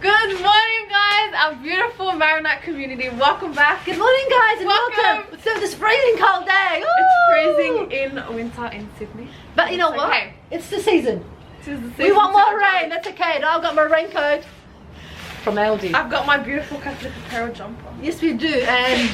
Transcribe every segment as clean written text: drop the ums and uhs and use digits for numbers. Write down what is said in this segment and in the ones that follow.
Good morning, guys, our beautiful Marinette community. Welcome back. Good morning, guys, and welcome to this freezing cold day. It's freezing in winter in Sydney. But you know what? Okay. It's the season. This is the season. We want more rain. That's okay. I've got my raincoat from Aldi. I've got my beautiful Catholic apparel jumper. Yes, we do. And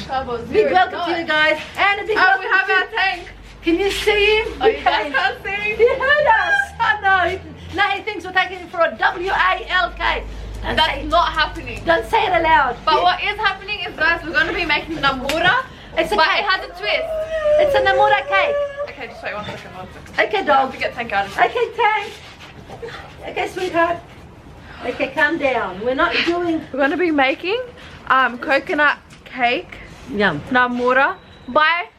big welcome to you guys. And a big welcome we have our tank. Can you see him? Oh, you guys can't see. He heard us. I know. Now he thinks we're taking him for a W-A-L-K. That's not happening. Don't say it aloud. But what is happening is, guys, we're going to be making namoura. It's a but cake. It has a twist. It's a namoura cake. Okay, just wait 1 second. Okay, dog. To get tank out of here. Okay, tank. Okay, sweetheart. Okay, calm down. We're not doing... We're going to be making coconut cake. Yum. Namoura by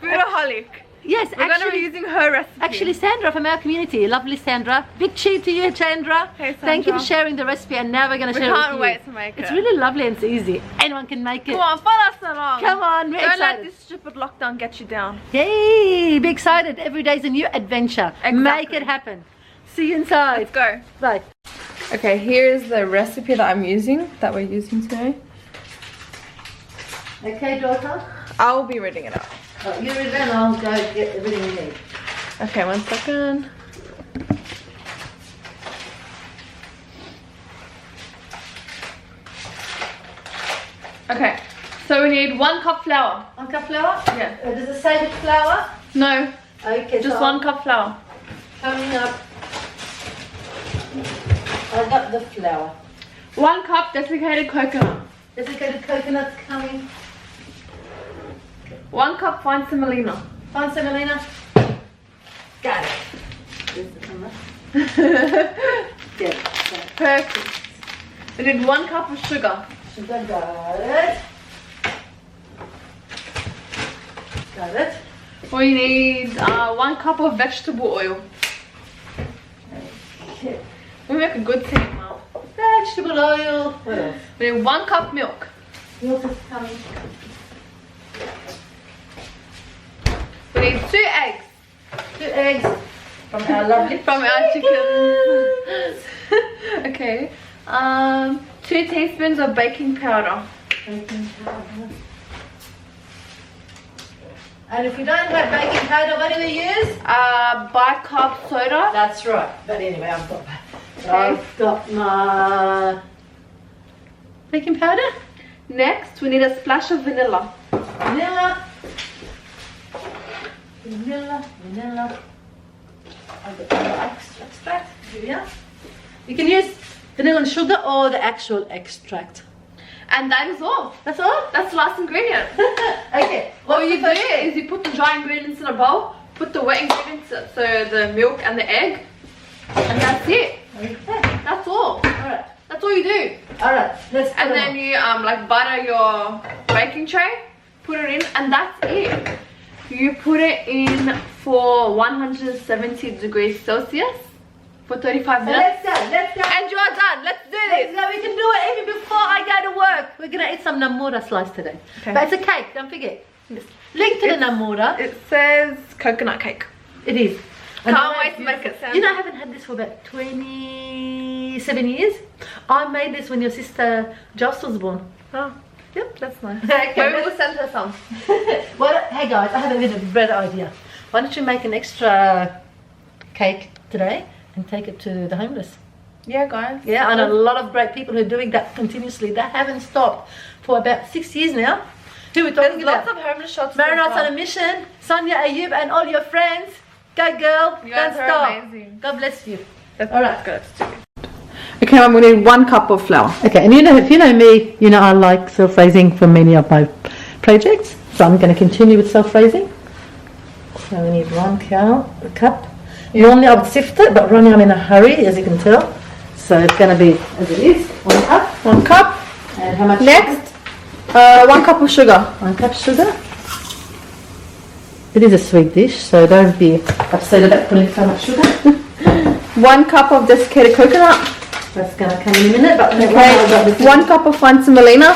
Foodaholic. Yes, we're going to be using her recipe. Actually, Sandra from our community, lovely Sandra. Big cheer to you, Sandra. Hey, Sandra. Thank you for sharing the recipe, and now we're going to share it with you. We can't wait to make it. It's really lovely and it's easy. Anyone can make it. Come on, follow us along. Come on, we're Don't excited. let this stupid lockdown get you down. Yay! Be excited. Every day's a new adventure. Exactly. Make it happen. See you inside. Let's go. Bye. Okay, here is the recipe that we're using today. Okay, daughter. I'll be reading it out. Oh, you read it and I'll go get everything you need. Okay, 1 second. Okay, so we need 1 cup flour. 1 cup flour? Yeah. Does it say which flour? No, Okay, just so 1 cup flour. coming up. I got the flour. 1 cup desiccated coconut. Desiccated coconuts coming. 1 cup fine semolina. Fine semolina. Got it. Here's the camera. Good. Perfect. We need 1 cup of sugar. Sugar, got it. Got it. We need 1 cup of vegetable oil. Okay. We make a good team now. Vegetable oil. What else? We need 1 cup milk. Milk is coming. We need 2 eggs. 2 eggs from our lovely From our chickens. Okay. 2 teaspoons of baking powder. baking powder. And if we don't have baking powder, what do we use? Bicarb soda. That's right. But anyway, I've got Okay. I've got my baking powder. Next, we need a splash of vanilla. Vanilla. Vanilla. I've got vanilla extract. Here we are. You can use vanilla and sugar or the actual extract. And that is all. That's all? That's the last ingredient. Okay. What you do is you put the dry ingredients in a bowl, put the wet ingredients, so the milk and the egg, and that's it. Okay. That's all. Alright. That's all you do. Alright. Let's put And it then on. you like butter your baking tray, put it in, and that's it. You put it in for 170 degrees Celsius for 35 So minutes. let's go. And you are done. Let's do Let's this. go. We can do it even before I go to work. We're gonna eat some namoura slice today. Okay. But it's a cake, don't forget. Link to the namoura. It says coconut cake. It is. Can't wait to make it. You know, I haven't had this for about 27 years. I made this when your sister Joss was born. Oh, yep, that's nice. Okay, Maybe we'll send her some. Well, hey guys, I have a better idea. Why don't you make an extra cake today and take it to the homeless? Yeah, guys. Yeah, I know a lot of great people who are doing that continuously. They haven't stopped for about 6 years now. Who we're talking There's about? lots of homeless shops. Marinette's on a mission. Sonia, Ayub, and all your friends. Go, girl. You Don't guys are stop. amazing. God bless you. All right, good. Okay, I'm gonna need 1 cup of flour. Okay, and you know, if you know me, you know I like self-raising for many of my projects. So I'm going to continue with self-raising. So we need 1 cup. Normally I would sift it, but running I'm in a hurry, as you can tell. So it's going to be as it is. 1 cup. 1 cup. And how much? Next, 1 cup of sugar. 1 cup sugar. It is a sweet dish, so don't be upset about putting so much sugar. 1 cup of desiccated coconut. That's going to come in a minute. But Okay, 1 cup of fine semolina.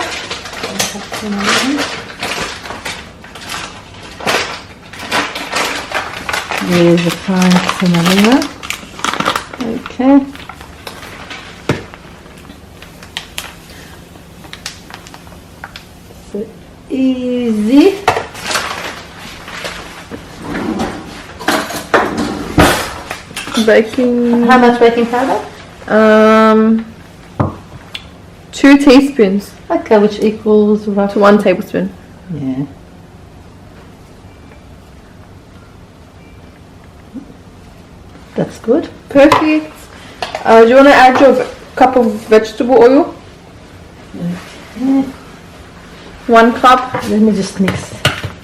Here's the fine semolina. Okay. So easy. Baking. How much baking powder? 2 teaspoons Okay, which equals to roughly 1 tablespoon. Yeah. That's good. Perfect. Do you want to add your cup of vegetable oil? Okay. 1 cup. Let me just mix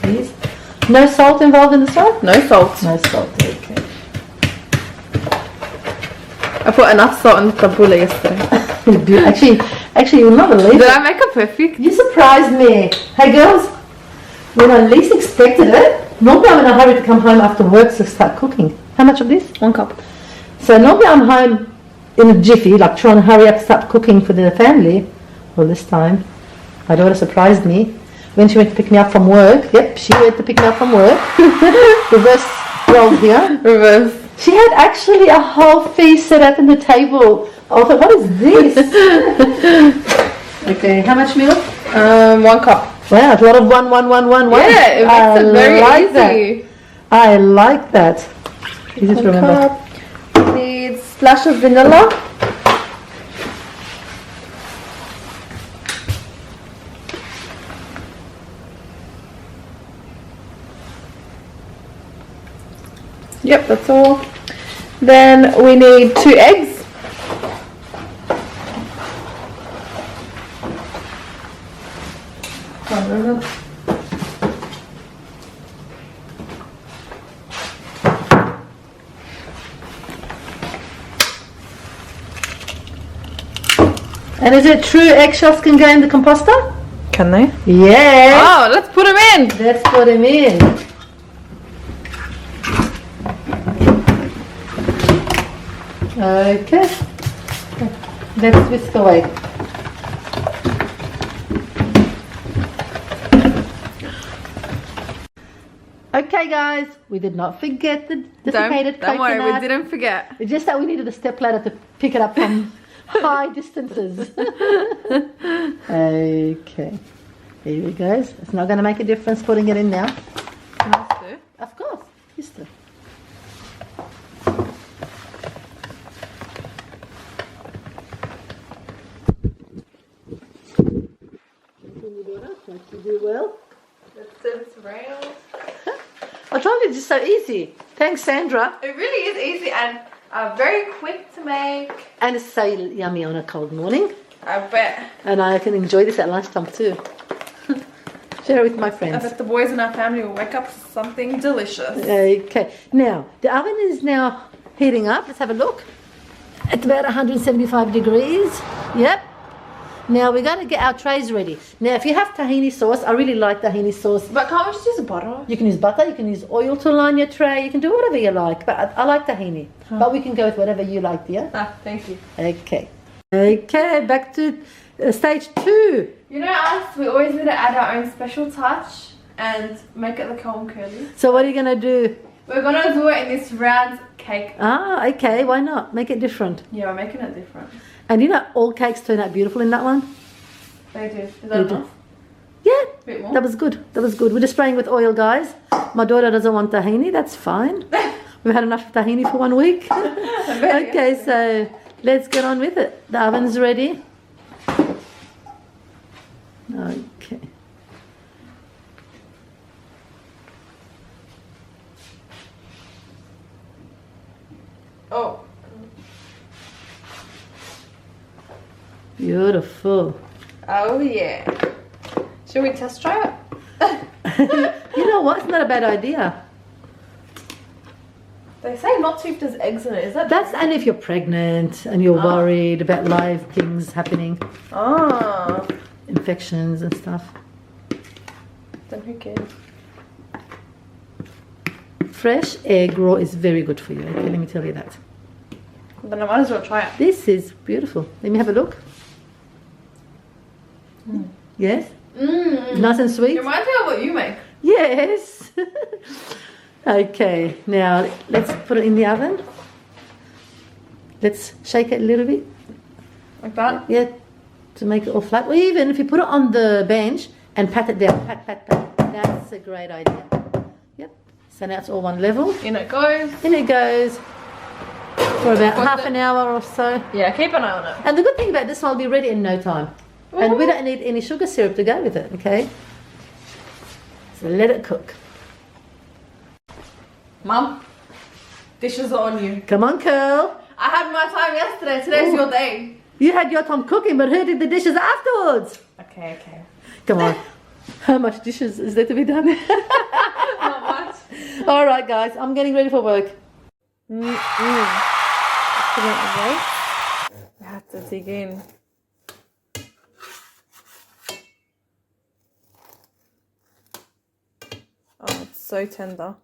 these. No salt involved in this one? No salt. No salt, okay. I put enough salt in the tabbouleh yesterday. Actually, you'll not believe Did it. I make it perfect? You surprised me. Hey girls, when I least expected it, normally I'm in a hurry to come home after work to start cooking. How much of this? 1 cup. So normally I'm home in a jiffy, like trying to hurry up to start cooking for the family. Well, this time, my daughter surprised me when she went to pick me up from work. Yep, she went to pick me up from work. Reverse role here. Reverse. She had actually a whole feast set up on the table. I thought, what is this? Okay, how much milk? 1 cup. Wow, a lot of one. Yeah, it makes it very easy. I like that. Easy to remember. Cup. Needs splash of vanilla. Yep, that's all. Then we need 2 eggs. And is it true eggshells can go in the composter? Can they? Yes. Oh, let's put them in. Let's put them in. Okay. Let's whisk away. Okay guys, we did not forget the desiccated Don't worry, coconut. we didn't forget. It's just that we needed a step ladder to pick it up from high distances. Okay. Here we go. It's not going to make a difference putting it in now. Can I stir? Of course. You stir. You do well. Let's turn this around. I told you it's just so easy. Thanks, Sandra. It really is easy and very quick to make. And it's so yummy on a cold morning. I bet. And I can enjoy this at lunchtime too. Share it with my I friends. bet the boys in our family will wake up to something delicious. Okay. Now, the oven is now heating up. Let's have a look. It's about 175 degrees. Yep. Now we're going to get our trays ready. Now, if you have tahini sauce, I really like tahini sauce. But can't we just use butter? You can use butter, you can use oil to line your tray, you can do whatever you like. But I like tahini. But we can go with whatever you like, dear. Ah, thank you. Okay. Okay, back to stage 2. You know us, we always need to add our own special touch and make it the calm curly. So what are you going to do? We're going to do it in this round cake. Ah, okay, why not? Make it different. Yeah, we're making it different. And you know, all cakes turn out beautiful in that one. They do. Is They that do. enough? Yeah, A bit more? that was good. That was good. We're just spraying with oil, guys. My daughter doesn't want tahini. That's fine. We've had enough tahini for 1 week. Okay, so let's get on with it. The oven's ready. Okay. Oh. Beautiful. Oh yeah. Should we test try it? You know what? It's not a bad idea. They say not to if there's eggs in it. Is that That's and if you're pregnant and you're worried about live things happening, Ah. infections and stuff. Then who cares? Fresh egg raw is very good for you. Okay, let me tell you that. Then I might as well try it. This is beautiful. Let me have a look. Yes? Nice and sweet? It reminds me of what you make. Yes. Okay, now let's put it in the oven. Let's shake it a little bit. Like that? Yeah, to make it all flat. Or even if you put it on the bench and pat it down. Pat, pat, pat. That's a great idea. Yep. So now it's all one level. In it goes. In it goes for about half an hour or so. Yeah, keep an eye on it. And the good thing about this one will be ready in no time. Ooh. And we don't need any sugar syrup to go with it, okay? So let it cook. Mum, dishes are on you. Come on, Curl. I had my time yesterday. Today's your day. You had your time cooking, but who did the dishes afterwards? Okay, okay. Come on. How much dishes is there to be done? Not much. All right, guys. I'm getting ready for work. Put it away. You have to dig in. Oh, it's so tender.